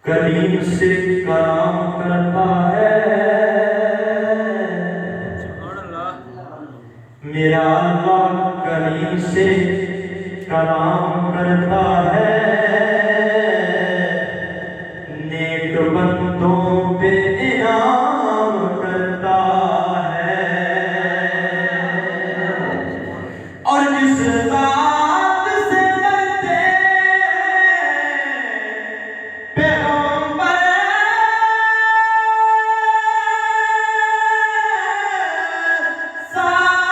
करीम से कलाम करता है, मेरा अल्लाह करीम से कलाम करता है, नेक बंदों पे इनाम करता है। और जिस बात से डरते पैगंबर सारे,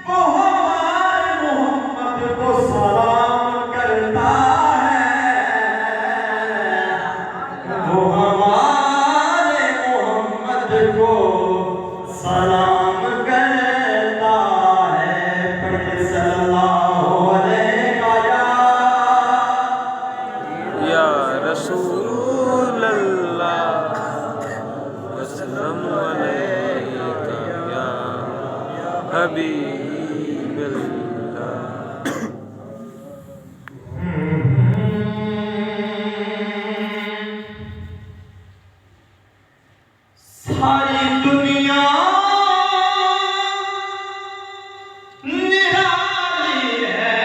वो हमारे मोहम्मद को सलाम करता है, वो हमारे मोहम्मद को सलाम करता है। पढ़े सल्लल्लाहु अलैहि या रसूल अल्लाह वसल्लम अलैका या हबीब अल्लाह। सारी दुनिया निराली है,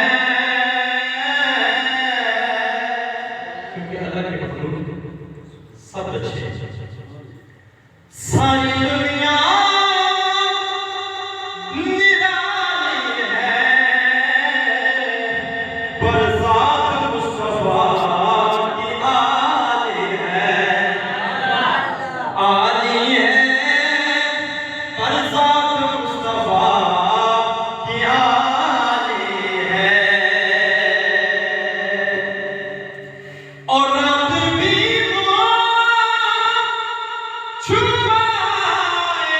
क्योंकि अल्लाह के मखलूक सब अच्छे हैं। सारी दुनिया निराली है, बरसात मुस्तफा की आली है, आली है बरसात मुस्तफा की आली है। और रात भी वो छुपाए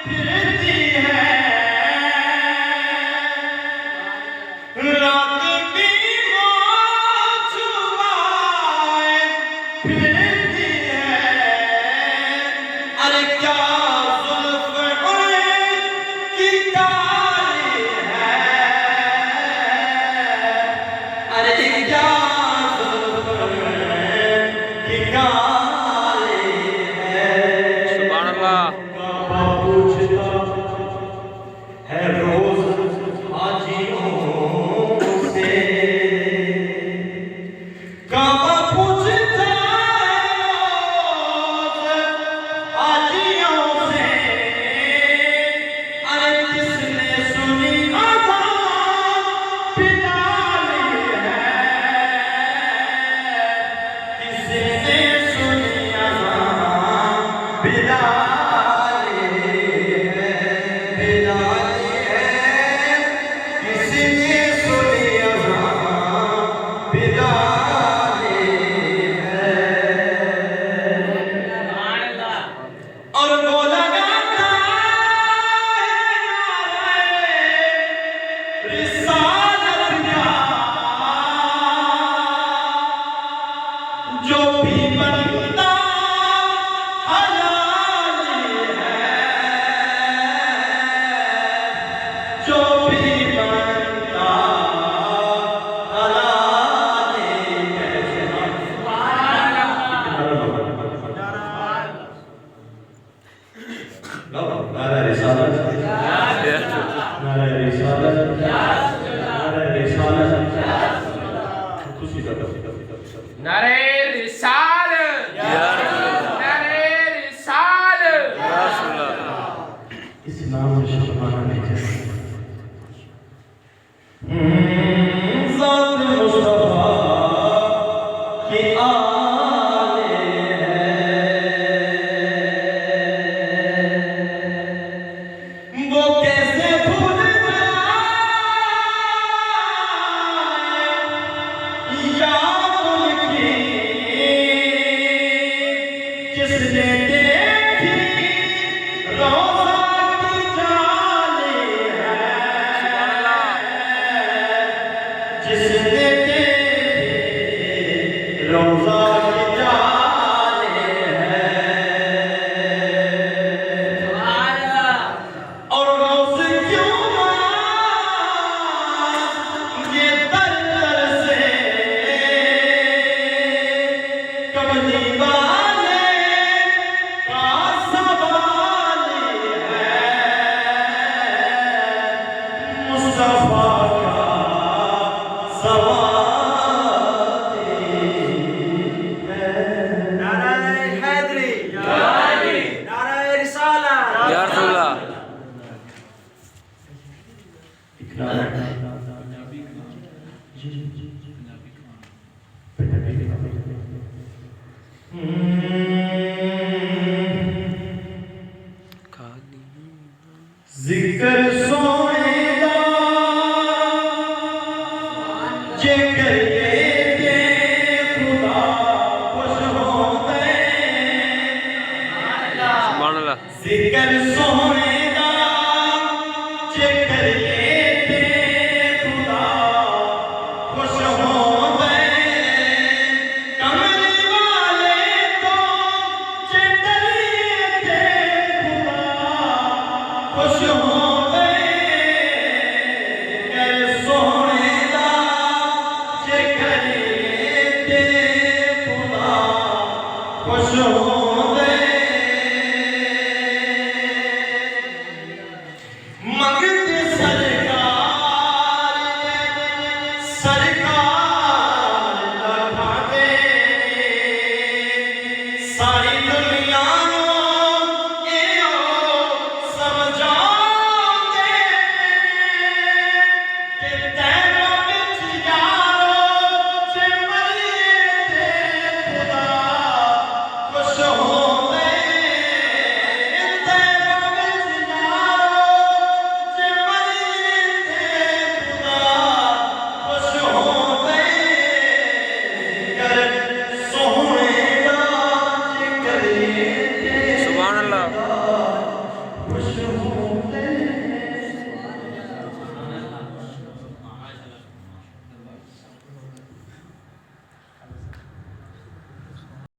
फिरती है, रात भी वो छुपाए फिरती है। अरे क्या जुल्फ उनकी काली है, अरे क्या जुल्फ उनकी काली है। सुभान अल्लाह। काबा पूछता है रोज हाजियों से, काबा पूछता है रोज हाजियों से, अरे किसने सुनी अज़ान बिलाली है, किसने सुनी अज़ान बिलाली है, बिलाली है, किसने सुनी अज़ान बिलाली है। और वो लगाता है नारे रिसालत का, जो भी बनता हलाली है, जो भी बनता हलाली है। नारे रिसाल, या रसूल नारे रिसाल। या रसूल इस नाम में शब्दाना नहीं है। ज़ात मुस्तफा के आले हैं, वो कैसे भूल जाए याद उनकी जिसने देखी रोज़ा की जाली है, जिसने देखी रोज़ा की जाली है, और रोज़ क्यों ना ये दर दर से कमली वाले का सवाल है, मुस्तफा का सवाल है। नाराए हैदरी, नाराए रिसाला, या रसूल जिक्र सोएदा जे करिए ते खुदा खुश होंदे, सुभान अल्लाह जिक्र सोएदा जे करिए ते खुदा खुश होंदे, कमली वाले तो जे डरिए ते खुदा खुश होंदे, कर सोने दा जे करिए ते खुदा खुश होंदे, मंगते सरकार लखांदे सारी